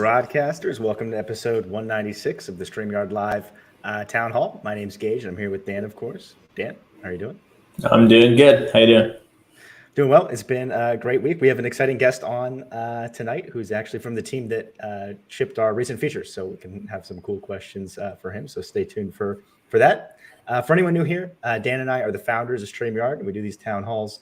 broadcasters. Welcome to episode 196 of the StreamYard Live Town Hall. My name's Gage, and I'm here with Dan, of course. Dan, how are you doing? I'm doing good. How you doing? Doing well. It's been a great week. We have an exciting guest on tonight who's actually from the team that shipped our recent features, so we can have some cool questions for him. So stay tuned for that. For anyone new here, Dan and I are the founders of StreamYard, and we do these town halls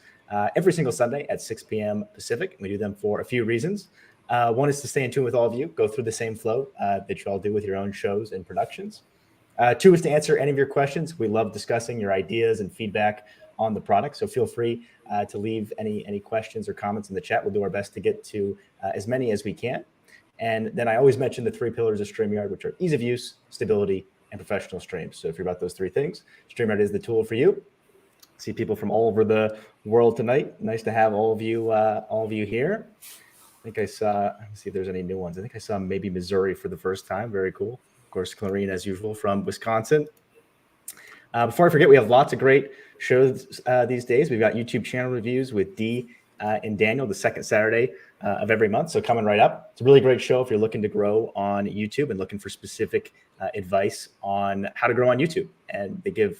every single Sunday at 6 p.m. Pacific. We do them for a few reasons. One is to stay in tune with all of you, go through the same flow that you all do with your own shows and productions. Two is to answer any of your questions. We love discussing your ideas and feedback on the product, so feel free to leave any questions or comments in the chat. We'll do our best to get to as many as we can. And then I always mention the three pillars of StreamYard, which are ease of use, stability, and professional streams. So if you're about those three things, StreamYard is the tool for you. See people from all over the world tonight. Nice to have all of you here. I think I saw, let's see if there's any new ones. I think I saw maybe Missouri for the first time. Very cool. Of course, Clarine, as usual, from Wisconsin. Before I forget, we have lots of great shows these days. We've got YouTube channel reviews with Dee and Daniel the second Saturday of every month. So coming right up. It's a really great show if you're looking to grow on YouTube and looking for specific advice on how to grow on YouTube. And they do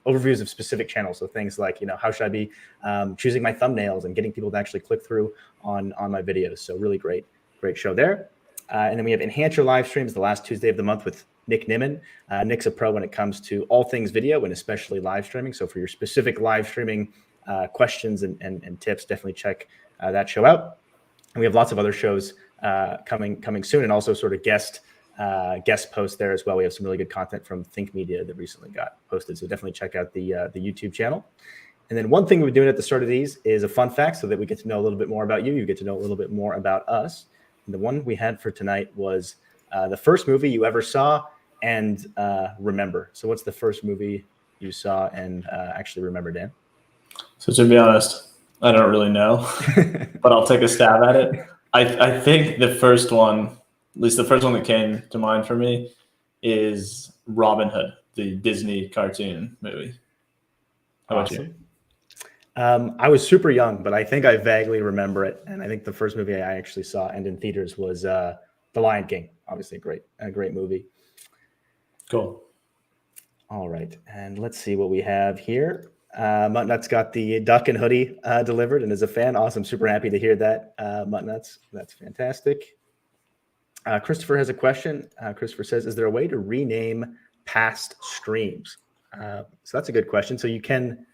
overviews of specific channels. So things like, how should I be choosing my thumbnails and getting people to actually click through on my videos. So really great show there. And then we have Enhance Your Live Streams the last Tuesday of the month with Nick Nimmin. Nick's a pro when it comes to all things video and especially live streaming. So for your specific live streaming questions and tips, definitely check that show out. And we have lots of other shows coming soon, and also sort of guest posts there as well. We have some really good content from Think Media that recently got posted. So definitely check out the YouTube channel. And then one thing we're doing at the start of these is a fun fact so that we get to know a little bit more about you. You get to know a little bit more about us. And the one we had for tonight was the first movie you ever saw and remember. So what's the first movie you saw and actually remember, Dan? So to be honest, I don't really know, but I'll take a stab at it. I think the first one, at least the first one that came to mind for me, is Robin Hood, the Disney cartoon movie. How about you? I was super young, but I think I vaguely remember it. And I think the first movie I actually saw and in theaters was The Lion King. Obviously a great movie. Cool. All right. And let's see what we have here. Muttnuts got the duck and hoodie delivered and is a fan. Awesome. Super happy to hear that, Muttnuts. That's fantastic. Christopher has a question. Christopher says, is there a way to rename past streams? So that's a good question. So you can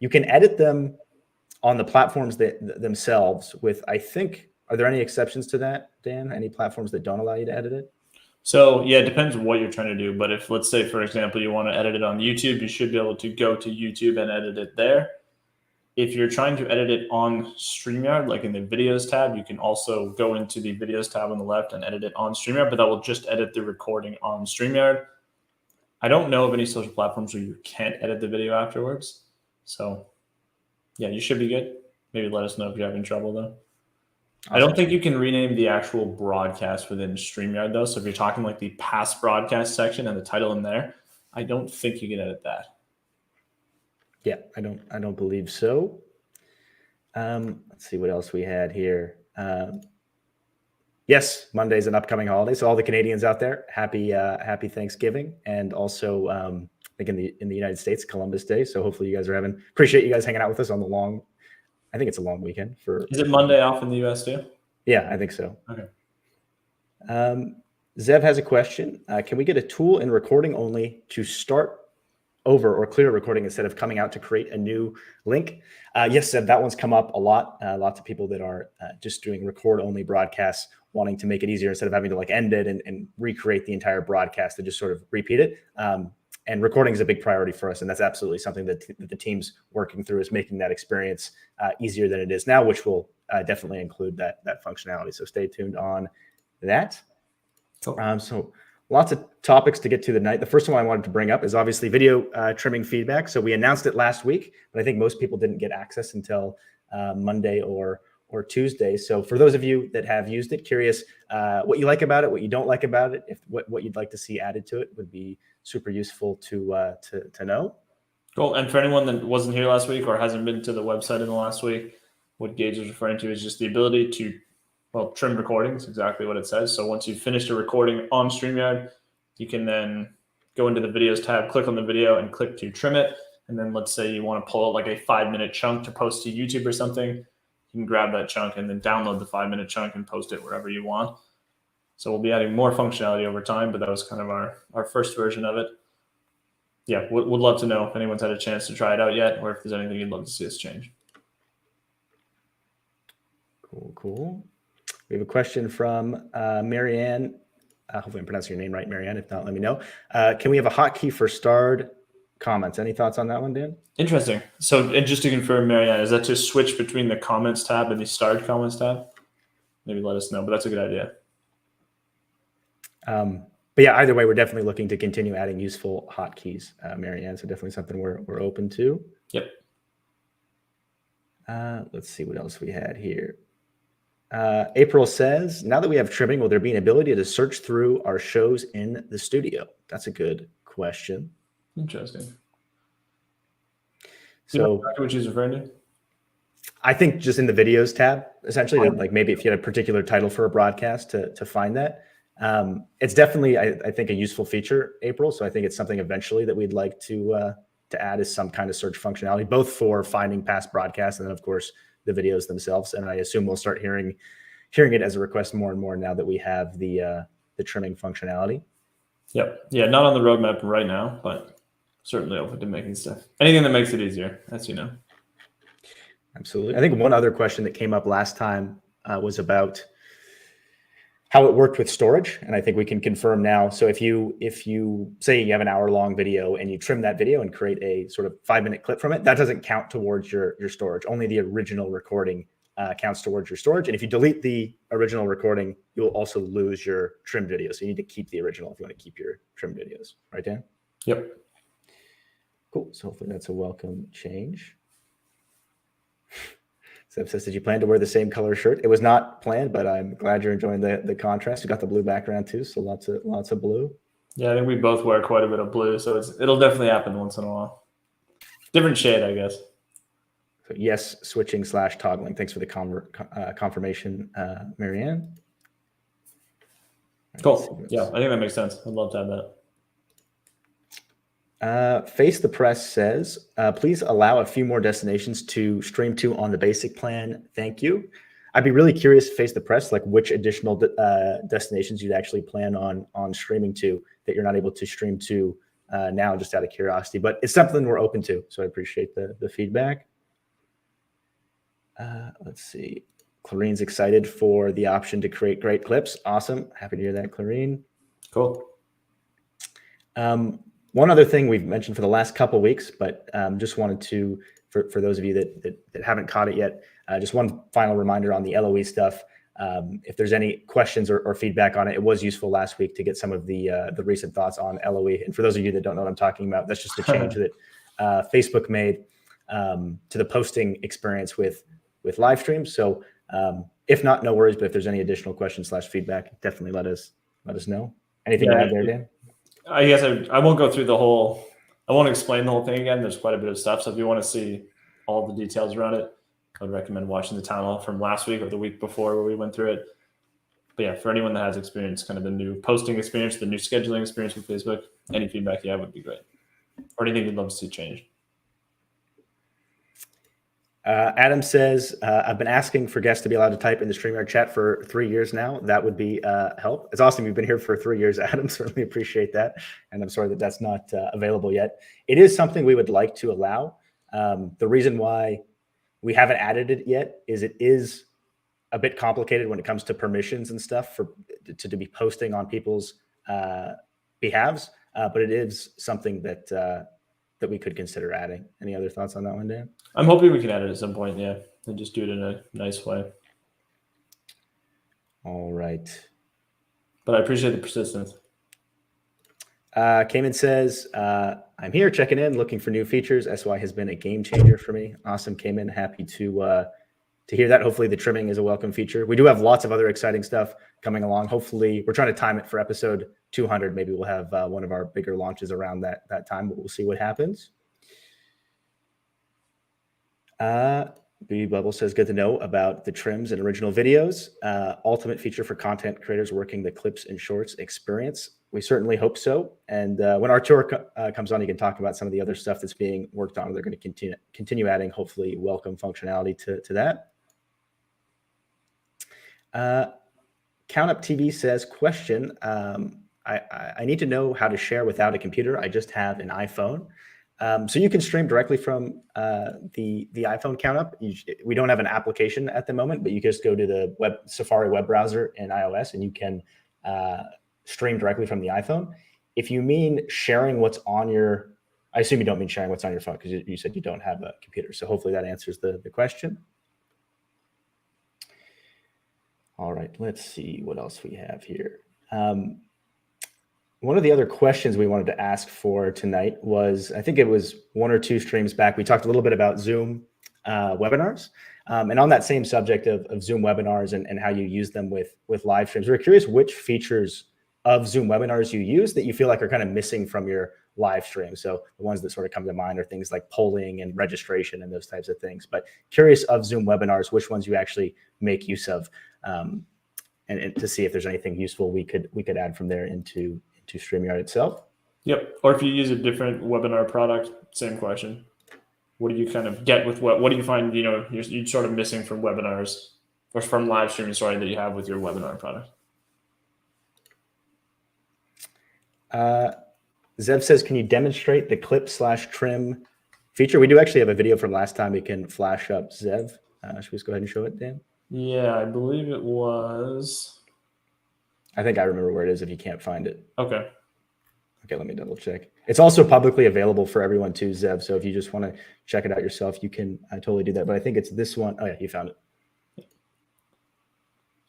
edit them on the platforms themselves with, I think, are there any exceptions to that, Dan? Any platforms that don't allow you to edit it? So yeah, it depends what you're trying to do. But if, let's say, for example, you want to edit it on YouTube, you should be able to go to YouTube and edit it there. If you're trying to edit it on StreamYard, like in the videos tab, you can also go into the videos tab on the left and edit it on StreamYard, but that will just edit the recording on StreamYard. I don't know of any social platforms where you can't edit the video afterwards. So yeah, you should be good. Maybe let us know if you're having trouble though. I don't think you can rename the actual broadcast within StreamYard though. So if you're talking like the past broadcast section and the title in there, I don't think you can edit that. Yeah, I don't believe so. Let's see what else we had here. Yes, Monday's an upcoming holiday, so all the Canadians out there, happy Thanksgiving, and also I think in the United States, Columbus Day. So hopefully you guys are appreciate you guys hanging out with us on the long. I think it's a long weekend for. Is it Monday off in the US too? Yeah, I think so. Okay. Zev has a question. Can we get a tool in recording only to start over or clear recording instead of coming out to create a new link? Yes, Zev, that one's come up a lot. Lots of people that are just doing record only broadcasts, wanting to make it easier instead of having to like end it and recreate the entire broadcast and just sort of repeat it. And recording is a big priority for us. And that's absolutely something that the team's working through, is making that experience easier than it is now, which will definitely include that functionality. So stay tuned on that. Cool. So lots of topics to get to tonight. The first one I wanted to bring up is obviously video trimming feedback. So we announced it last week, but I think most people didn't get access until Monday or Tuesday. So for those of you that have used it, curious what you like about it, what you don't like about it, if what you'd like to see added to it would be super useful to know. Cool. And for anyone that wasn't here last week or hasn't been to the website in the last week, what Gage is referring to is just the ability to well, trim recordings, exactly what it says. So once you've finished a recording on StreamYard, you can then go into the videos tab, click on the video and click to trim it. And then let's say you want to pull like a 5-minute chunk to post to YouTube or something. You can grab that chunk and then download the 5-minute chunk and post it wherever you want. So we'll be adding more functionality over time, but that was kind of our first version of it. Yeah, would love to know if anyone's had a chance to try it out yet, or if there's anything you'd love to see us change. Cool. We have a question from Marianne. Hopefully I'm pronouncing your name right, Marianne. If not, let me know. Can we have a hotkey for starred comments? Any thoughts on that one, Dan? Interesting. So, and just to confirm, Marianne, is that to switch between the comments tab and the starred comments tab? Maybe let us know, but that's a good idea. But yeah, either way, we're definitely looking to continue adding useful hotkeys, Marianne. So definitely something we're open to. Yep. Let's see what else we had here. April says, now that we have trimming, will there be an ability to search through our shows in the studio? That's a good question. Interesting. So, you know exactly what she's referring to? I think just in the videos tab, essentially, like maybe if you had a particular title for a broadcast to find that. It's definitely, I think, a useful feature, April. So I think it's something eventually that we'd like to add as some kind of search functionality, both for finding past broadcasts and then, of course, the videos themselves. And I assume we'll start hearing it as a request more and more now that we have the trimming functionality. Yep. Yeah, not on the roadmap right now, but certainly open to making stuff. Anything that makes it easier, as you know. Absolutely. I think one other question that came up last time was about how it worked with storage. And I think we can confirm now. So if you say you have an hour-long video and you trim that video and create a sort of 5-minute clip from it, that doesn't count towards your storage. Only the original recording counts towards your storage. And if you delete the original recording, you'll also lose your trimmed video. So you need to keep the original if you want to keep your trimmed videos. Right, Dan? Yep. Cool. So hopefully that's a welcome change. Seb says, did you plan to wear the same color shirt? It was not planned, but I'm glad you're enjoying the contrast. You got the blue background too, so lots of blue. Yeah, I think we both wear quite a bit of blue, so it'll definitely happen once in a while. Different shade, I guess. So yes, switching / toggling. Thanks for the confirmation, Marianne. Cool. Yeah, I think that makes sense. I'd love to have that. Face the Press says, please allow a few more destinations to stream to on the basic plan. Thank you. I'd be really curious, Face the Press, like which additional destinations you'd actually plan on streaming to that you're not able to stream to now, just out of curiosity. But it's something we're open to, so I appreciate the feedback. Let's see. Clarine's excited for the option to create great clips. Awesome. Happy to hear that, Clarine. Cool. One other thing we've mentioned for the last couple of weeks, but just wanted to, for those of you that haven't caught it yet, just one final reminder on the LOE stuff. If there's any questions or feedback on it, it was useful last week to get some of the recent thoughts on LOE. And for those of you that don't know what I'm talking about, that's just a change that Facebook made to the posting experience with live streams. So if not, no worries. But if there's any additional questions / feedback, definitely let us know. Anything to add there, Dan? I guess I won't go through the whole, I won't explain the whole thing again. There's quite a bit of stuff. So if you want to see all the details around it, I would recommend watching the town hall from last week or the week before where we went through it. But yeah, for anyone that has experience, kind of the new posting experience, the new scheduling experience with Facebook, any feedback you have would be great. Or anything you'd love to see change. Adam says, I've been asking for guests to be allowed to type in the StreamYard chat for 3 years now. That would be help. It's awesome. You've been here for 3 years, Adam. Certainly appreciate that. And I'm sorry that that's not available yet. It is something we would like to allow. The reason why we haven't added it yet is it is a bit complicated when it comes to permissions and stuff to be posting on people's behalves. But it is something that we could consider adding. Any other thoughts on that one, Dan? I'm hoping we can add it at some point, yeah, and just do it in a nice way. All right. But I appreciate the persistence. Cayman says, I'm here checking in, looking for new features. SY has been a game changer for me. Awesome, Cayman. Happy to hear that. Hopefully the trimming is a welcome feature. We do have lots of other exciting stuff coming along. Hopefully we're trying to time it for episode 200. Maybe we'll have one of our bigger launches around that time, but we'll see what happens. Beauty Bubble says, good to know about the trims and original videos. Ultimate feature for content creators working the clips and shorts experience. We certainly hope so. And when our tour comes on, you can talk about some of the other stuff that's being worked on. They're going to continue adding, hopefully, welcome functionality to that. Count Up TV says, question. I need to know how to share without a computer. I just have an iPhone. So you can stream directly from the iPhone Count Up. We don't have an application at the moment, but you just go to the Safari web browser in iOS and you can stream directly from the iPhone. If you mean sharing what's on your, I assume you don't mean sharing what's on your phone because you said you don't have a computer. So hopefully that answers the question. All right, let's see what else we have here. One of the other questions we wanted to ask for tonight was, I think it was 1 or 2 streams back, we talked a little bit about Zoom webinars. And on that same subject of Zoom webinars and how you use them with live streams, we're curious which features of Zoom webinars you use that you feel like are kind of missing from your live stream. So the ones that sort of come to mind are things like polling and registration and those types of things. But curious of Zoom webinars, which ones you actually make use of, and to see if there's anything useful we could add from there into StreamYard itself. Yep. Or if you use a different webinar product, same question. What do you kind of get with what do you find, you're sort of missing from webinars or from live streaming, that you have with your webinar product? Zev says, can you demonstrate the clip/trim feature? We do actually have a video from last time we can flash up, Zev. Should we just go ahead and show it, Dan? Yeah, I believe it was. I think I remember where it is if you can't find it. Okay. Okay, let me double check. It's also publicly available for everyone too, Zev. So if you just want to check it out yourself, you can totally do that. But I think it's this one. Oh yeah, you found it.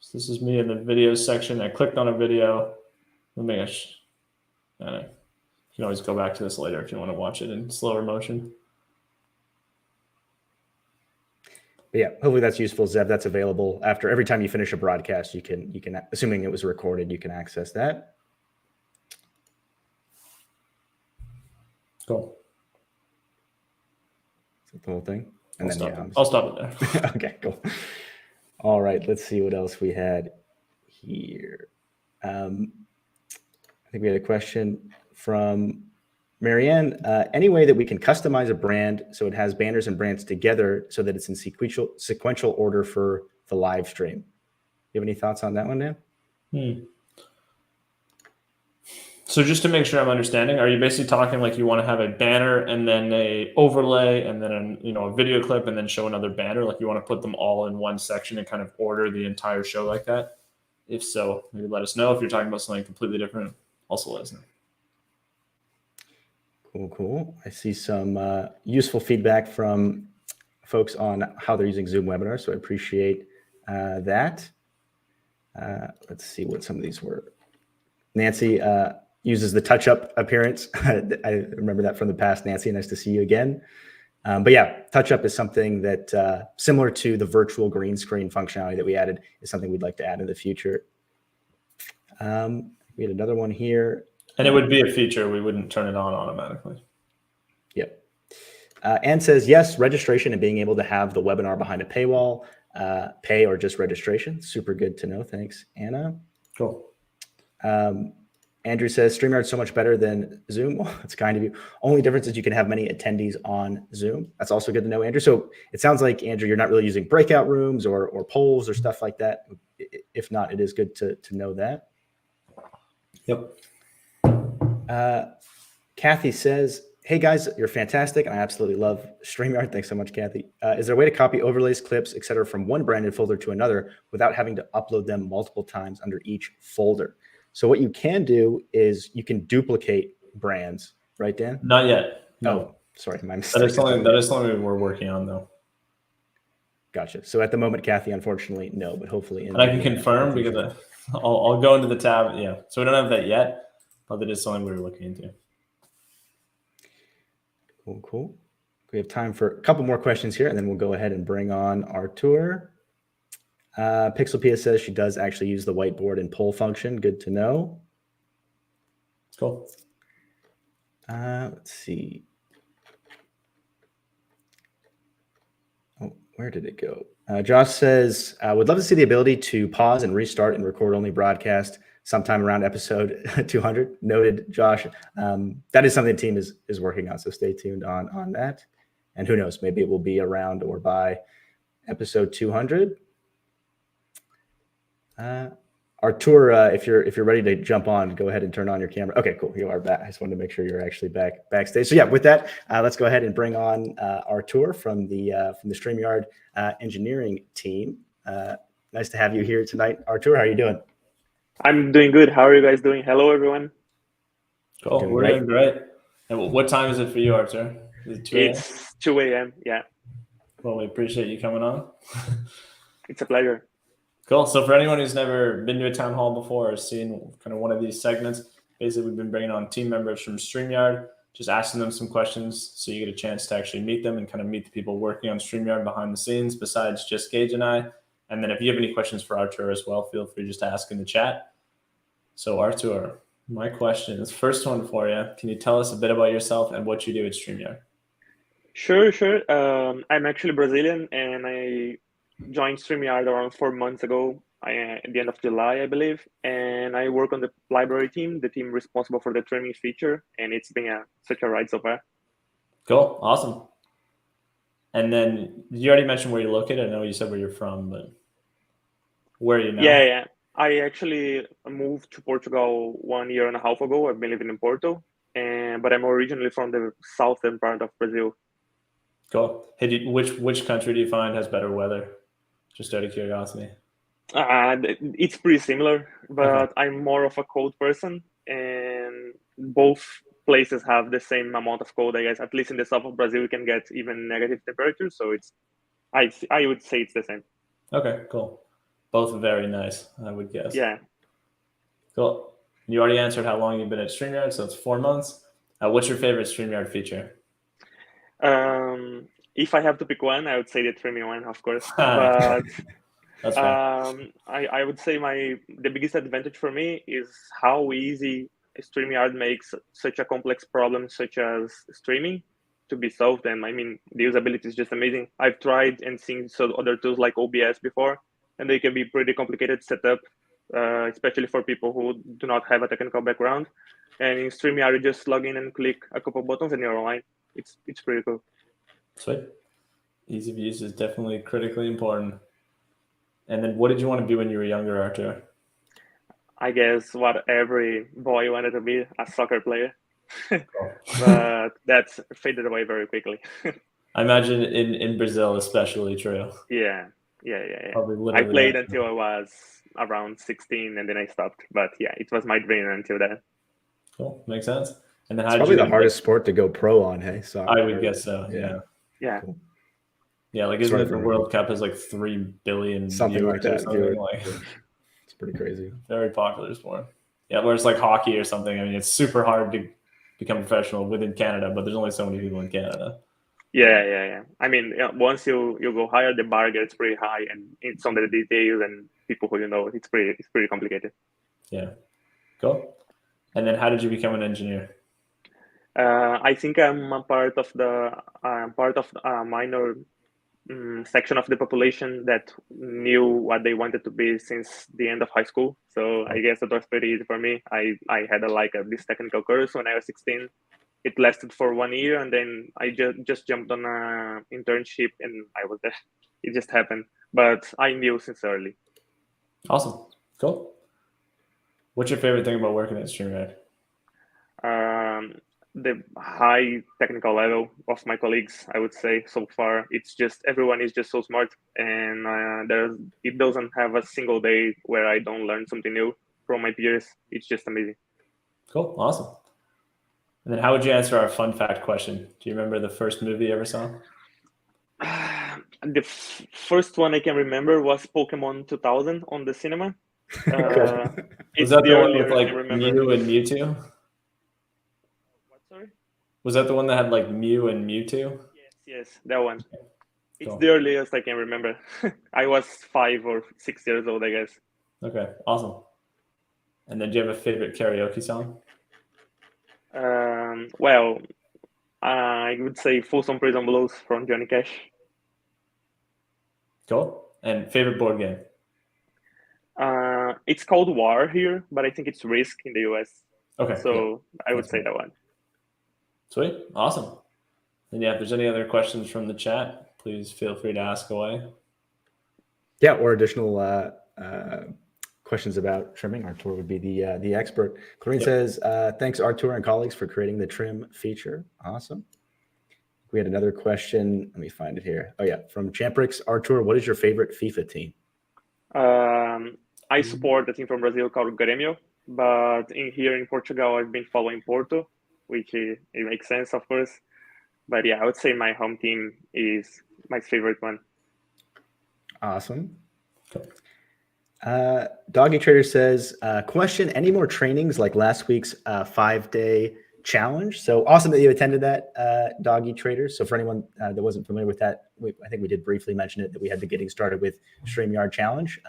So this is me in the video section. I clicked on a video. You can always go back to this later if you want to watch it in slower motion. But yeah, hopefully that's useful, Zev. That's available after every time you finish a broadcast. You can, assuming it was recorded, you can access that. Cool. Is that the whole thing? And I'll stop it there. Okay, cool. All right, let's see what else we had here. I think we had a question from Marianne. Any way that we can customize a brand so it has banners and brands together so that it's in sequential order for the live stream? You have any thoughts on that one, Dan? So just to make sure I'm understanding, are you basically talking like you want to have a banner and then a overlay and then a video clip and then show another banner? Like you want to put them all in one section and kind of order the entire show like that? If so, maybe let us know. If you're talking about something completely different, also let us know. Cool. I see some useful feedback from folks on how they're using Zoom webinars, so I appreciate that. Let's see what some of these were. Nancy uses the touch-up appearance. I remember that from the past, Nancy. Nice to see you again. But yeah, touch-up is something that, similar to the virtual green screen functionality that we added, is something we'd like to add in the future. We had another one here. And it would be a feature. We wouldn't turn it on automatically. Yep. Anne says, yes, registration and being able to have the webinar behind a paywall, pay or just registration. Super good to know. Thanks, Anna. Cool. Andrew says, StreamYard's so much better than Zoom. Well, that's kind of you. Only difference is you can have many attendees on Zoom. That's also good to know, Andrew. So it sounds like, Andrew, you're not really using breakout rooms or polls or stuff like that. If not, it is good to know that. Yep. Kathy says, hey guys, you're fantastic. And I absolutely love StreamYard. Thanks so much, Kathy. Is there a way to copy overlays, clips, etc., from one branded folder to another without having to upload them multiple times under each folder? So what you can do is you can duplicate brands, right, Dan? Not yet. No. Oh, sorry, my mistake. That is something we're working on, though. Gotcha. So at the moment, Kathy, unfortunately, no, but hopefully. And I can confirm because I'll go into the tab. Yeah. So we don't have that yet, but that is something we're looking into. Cool. We have time for a couple more questions here, and then we'll go ahead and bring on our tour. Pixel Pia says she does actually use the whiteboard and pull function. Good to know. Cool. Let's see. Oh, where did it go? Josh says, would love to see the ability to pause and restart and record only broadcast sometime around episode 200. Noted, Josh. That is something the team is working on, so stay tuned on that. And who knows, maybe it will be around or by episode 200. Artur, if you're ready to jump on, go ahead and turn on your camera. Okay, cool. You are back. I just wanted to make sure you're actually backstage. So yeah, with that, let's go ahead and bring on Artur from the StreamYard engineering team. Nice to have you here tonight, Artur. How are you doing? I'm doing good. How are you guys doing? Hello, everyone. Cool. We're doing great. And what time is it for you, Artur? Is it 2 a.m.? It's 2 a.m. Yeah. Well, we appreciate you coming on. It's a pleasure. Cool. So for anyone who's never been to a town hall before or seen kind of one of these segments, basically we've been bringing on team members from StreamYard, just asking them some questions so you get a chance to actually meet them and kind of meet the people working on StreamYard behind the scenes besides just Gage and I. And then if you have any questions for Artur as well, feel free just to ask in the chat. So Artur, my question is, first one for you. Can you tell us a bit about yourself and what you do at StreamYard? Sure. I'm actually Brazilian, and I joined StreamYard around 4 months ago, at the end of July, I believe. And I work on the library team, the team responsible for the training feature, and it's been such a ride so far. Cool. Awesome. And then you already mentioned where you're located. I know you said where you're from, but where are you now? Yeah. I actually moved to Portugal 1.5 years ago. I've been living in Porto, but I'm originally from the southern part of Brazil. Cool. Hey, which country do you find has better weather? Just out of curiosity. It's pretty similar, but okay. I'm more of a cold person, and both places have the same amount of cold, I guess. At least in the south of Brazil, you can get even negative temperatures, so I would say it's the same. Okay, cool. Both very nice, I would guess. Yeah. Cool. You already answered how long you've been at StreamYard, so it's 4 months. What's your favorite StreamYard feature? If I have to pick one, I would say the trimming one, of course. But that's fine. I would say the biggest advantage for me is how easy StreamYard makes such a complex problem such as streaming to be solved. And I mean, the usability is just amazing. I've tried and seen other tools like OBS before, and they can be pretty complicated to set up, especially for people who do not have a technical background. And in StreamYard, you just log in and click a couple buttons and you're online. It's pretty cool. Sweet. Ease of use is definitely critically important. And then what did you want to be when you were younger, Artur? I guess what every boy wanted to be, a soccer player. But that's faded away very quickly. I imagine in Brazil especially true. Yeah. Probably I played until I was around 16 and then I stopped. But yeah, it was my dream until then. Cool. Makes sense. And then it's probably the hardest sport to go pro on, hey? I would guess so. Yeah. Cool. Yeah, like isn't it the World Cup has like 3 billion something like that? It's pretty crazy. Very popular sport. Yeah, whereas like hockey or something, I mean, it's super hard to become professional within Canada, but there's only so many people in Canada. Yeah. I mean, once you go higher, the bar gets pretty high, and in some of the details and people who it's pretty complicated. Yeah, cool. And then, how did you become an engineer? I think I'm a part of a minor section of the population that knew what they wanted to be since the end of high school. So I guess it was pretty easy for me. I had this technical course when I was 16. It lasted for 1 year, and then I just jumped on an internship, and I was there. It just happened. But I knew since early. Awesome. Cool. What's your favorite thing about working at StreamYard? The high technical level of my colleagues, I would say so far. It's just everyone is just so smart, and it doesn't have a single day where I don't learn something new from my peers. It's just amazing. Cool. Awesome. And then how would you answer our fun fact question? Do you remember the first movie you ever saw? The first one I can remember was Pokemon 2000 on the cinema. Was that the one with like Mew and Mewtwo? What, sorry? Was that the one that had like Mew and Mewtwo? Yes, that one. Okay. It's the earliest I can remember. I was 5 or 6 years old, I guess. Okay, awesome. And then do you have a favorite karaoke song? Well, I would say Folsom Prison Blues from Johnny Cash. Cool. And favorite board game? It's called War here, but I think it's Risk in the US. Okay. So I would That's say cool. that one. Sweet. Awesome. And yeah, if there's any other questions from the chat, please feel free to ask away. Yeah, or additional questions about trimming. Artur would be the expert. Clarine says, thanks Artur and colleagues for creating the trim feature. Awesome. We had another question. Let me find it here. Oh yeah, from Champrix. Artur, what is your favorite FIFA team? I support a team from Brazil called Grêmio, but here in Portugal, I've been following Porto, which it makes sense, of course. But yeah, I would say my home team is my favorite one. Awesome. Doggy Trader says, question, any more trainings like last week's 5-day challenge? So awesome that you attended that, Doggy Trader. So for anyone that wasn't familiar with that, I think we did briefly mention it, that we had the getting started with StreamYard challenge.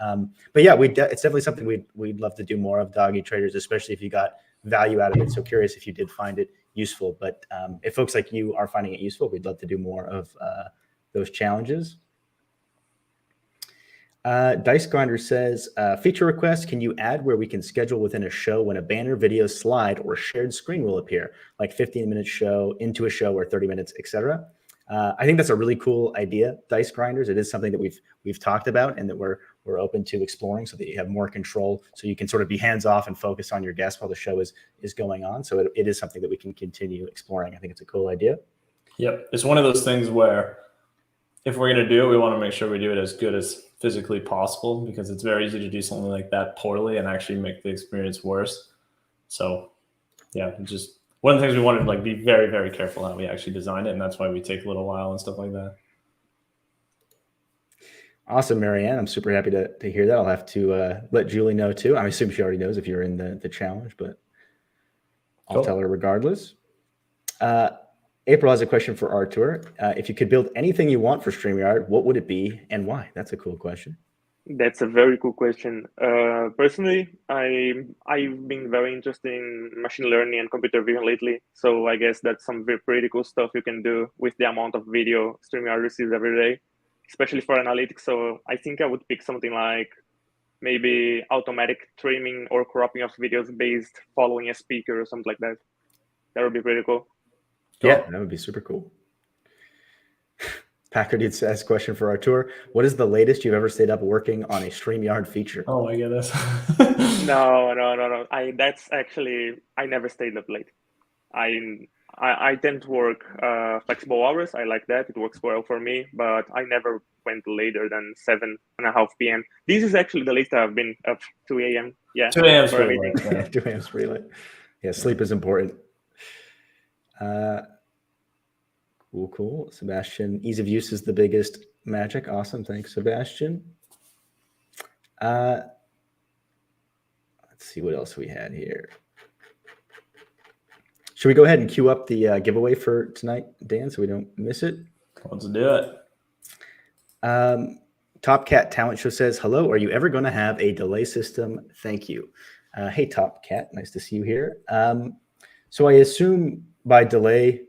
But yeah, it's definitely something we'd love to do more of, Doggy Traders, especially if you got value out of it. So curious if you did find it useful. But if folks like you are finding it useful, we'd love to do more of those challenges. Dice Grinder says, feature request, can you add where we can schedule within a show when a banner, video, slide, or shared screen will appear, like 15-minute show, into a show, or 30 minutes, etc. I think that's a really cool idea, Dice Grinders. It is something that we've talked about and that we're open to exploring, so that you have more control, so you can sort of be hands-off and focus on your guests while the show is going on. So it is something that we can continue exploring. I think it's a cool idea. Yep. It's one of those things where if we're going to do it, we want to make sure we do it as good as physically possible, because it's very easy to do something like that poorly and actually make the experience worse. So yeah, just one of the things we wanted to be very, very careful how we actually design it. And that's why we take a little while and stuff like that. Awesome, Marianne. I'm super happy to hear that. I'll have to let Julie know too. I assume she already knows if you're in the challenge, but I'll tell her regardless. April has a question for Artur. If you could build anything you want for StreamYard, what would it be and why? That's a cool question. That's a very cool question. Personally, I've been very interested in machine learning and computer vision lately. So I guess that's some very pretty cool stuff you can do with the amount of video StreamYard receives every day, especially for analytics. So I think I would pick something like maybe automatic trimming or cropping of videos based following a speaker or something like that. That would be pretty cool. Yeah, that would be super cool. Packard has a question for Artur. What is the latest you've ever stayed up working on a StreamYard feature? Oh my goodness. No. That's actually, I never stayed up late. I tend to work flexible hours. I like that. It works well for me, but I never went later than 7:30 p.m. This is actually the latest I've been up 2 a.m. Yeah. 2 a.m. is pretty late. 2 a.m. is pretty late. Yeah, sleep is important. Cool. Sebastian, ease of use is the biggest magic. Awesome. Thanks, Sebastian. Let's see what else we had here. Should we go ahead and queue up the giveaway for tonight, Dan, so we don't miss it? Let's do it. Top Cat Talent Show says, hello, are you ever going to have a delay system? Thank you. Hey, Top Cat, nice to see you here. So I assume by delay,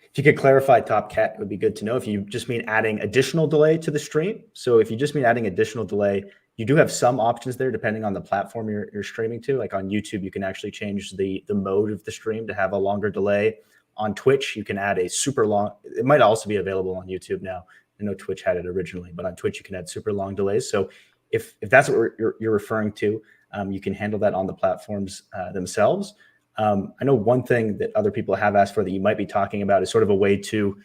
if you could clarify, Top Cat, it would be good to know if you just mean adding additional delay to the stream. So if you just mean adding additional delay, you do have some options there depending on the platform you're streaming to. Like on YouTube, you can actually change the mode of the stream to have a longer delay. On Twitch, you can add a super long. It might also be available on YouTube now. I know Twitch had it originally, but on Twitch, you can add super long delays. So if that's what you're referring to, you can handle that on the platforms themselves. I know one thing that other people have asked for that you might be talking about is sort of a way to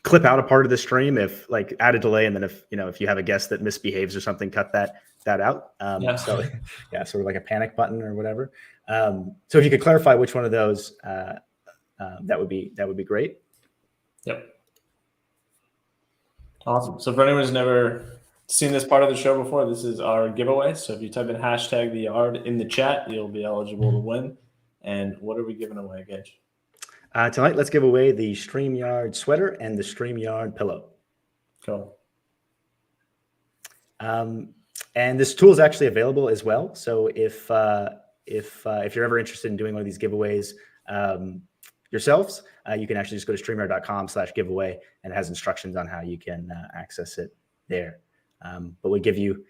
clip out a part of the stream, if like add a delay, and then if you have a guest that misbehaves or something, cut that out. So yeah, sort of like a panic button or whatever. So if you could clarify which one of those, that would be great. Yep. Awesome. So for anyone who's never seen this part of the show before, this is our giveaway. So if you type in hashtag the yard in the chat, you'll be eligible to win. And what are we giving away, Gage? Tonight, let's give away the StreamYard sweater and the StreamYard pillow. Cool. And this tool is actually available as well. So if you're ever interested in doing one of these giveaways yourselves, you can actually just go to StreamYard.com/giveaway, and it has instructions on how you can access it there. But we'll give you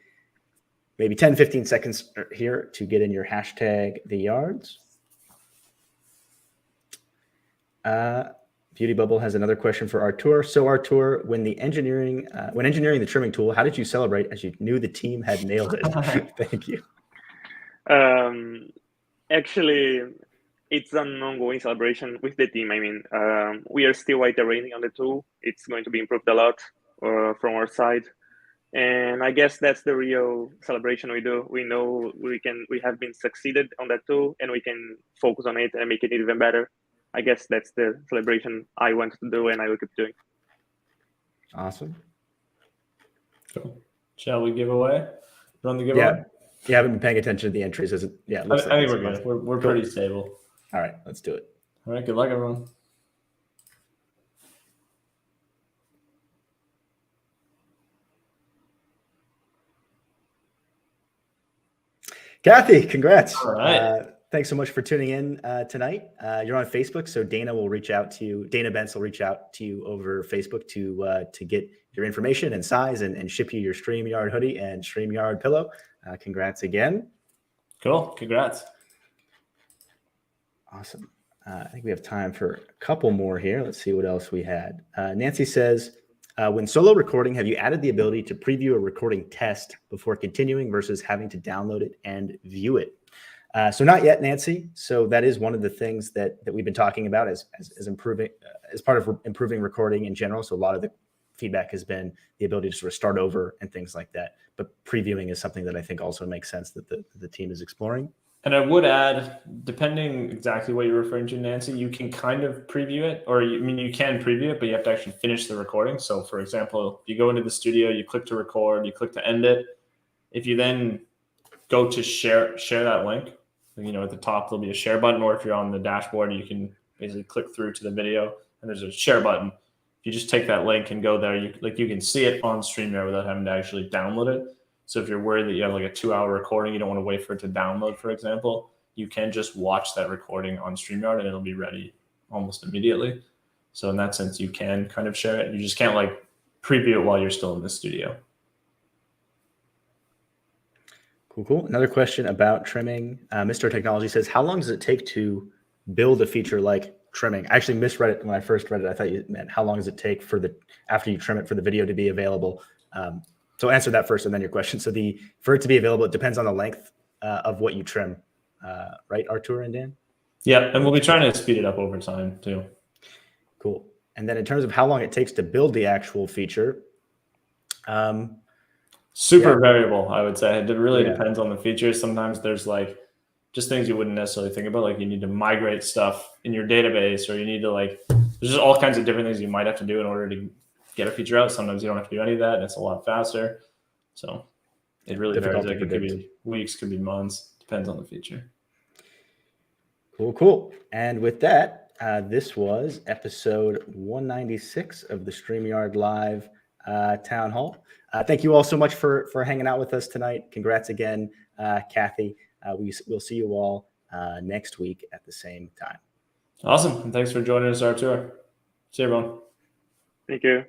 maybe 10, 15 seconds here to get in your hashtag the yards. Beauty Bubble has another question for Artur. So Artur, when engineering the trimming tool, how did you celebrate as you knew the team had nailed it? Thank you. Actually, it's an ongoing celebration with the team. I mean, we are still iterating on the tool. It's going to be improved a lot from our side. And I guess that's the real celebration we do. We know we have been succeeded on that tool, and we can focus on it and make it even better. I guess that's the celebration I wanted to do, and I will keep doing. Awesome. Cool. Shall we give away? Run the giveaway? Yeah. You haven't been paying attention to the entries, is it? Yeah. It looks I think we're good. We're cool. pretty stable. All right, let's do it. All right. Good luck, everyone. Kathy, congrats. All right. Thanks so much for tuning in tonight. You're on Facebook, so Dana will reach out to you. Dana Bentz will reach out to you over Facebook to get your information and size and ship you your StreamYard hoodie and StreamYard pillow. Congrats again. Cool. Congrats. Awesome. I think we have time for a couple more here. Let's see what else we had. Nancy says, when solo recording, have you added the ability to preview a recording test before continuing versus having to download it and view it? So not yet, Nancy. So that is one of the things that we've been talking about as improving, as part of improving recording in general. So a lot of the feedback has been the ability to sort of start over and things like that. But previewing is something that I think also makes sense that the team is exploring. And I would add, depending exactly what you're referring to, Nancy, you can kind of preview it, or you can preview it, but you have to actually finish the recording. So for example, you go into the studio, you click to record, you click to end it. If you then go to share that link, at the top, there'll be a share button, or if you're on the dashboard, you can basically click through to the video and there's a share button. If you just take that link and go there, you can see it on StreamYard without having to actually download it. So if you're worried that you have like a 2-hour recording, you don't want to wait for it to download, for example, you can just watch that recording on StreamYard and it'll be ready almost immediately. So in that sense, you can kind of share it. You just can't like preview it while you're still in the studio. Cool. Another question about trimming. Mr. Technology says, how long does it take to build a feature like trimming? I actually misread it when I first read it. I thought you meant how long does it take after you trim it for the video to be available? So answer that first and then your question. So for it to be available, it depends on the length of what you trim, right, Artur and Dan? Yeah, and we'll be trying to speed it up over time too. Cool. And then in terms of how long it takes to build the actual feature, super variable, I would say. It really depends on the features. Sometimes there's like just things you wouldn't necessarily think about, like you need to migrate stuff in your database, or you need to there's just all kinds of different things you might have to do in order to get a feature out. Sometimes you don't have to do any of that, and it's a lot faster. So it really varies. It could be weeks, could be months, depends on the feature. Cool. And with that, this was episode 196 of the StreamYard Live Town Hall. Thank you all so much for hanging out with us tonight. Congrats again, Kathy. We'll see you all next week at the same time. Awesome. And thanks for joining us, Artur. See you, everyone. Thank you.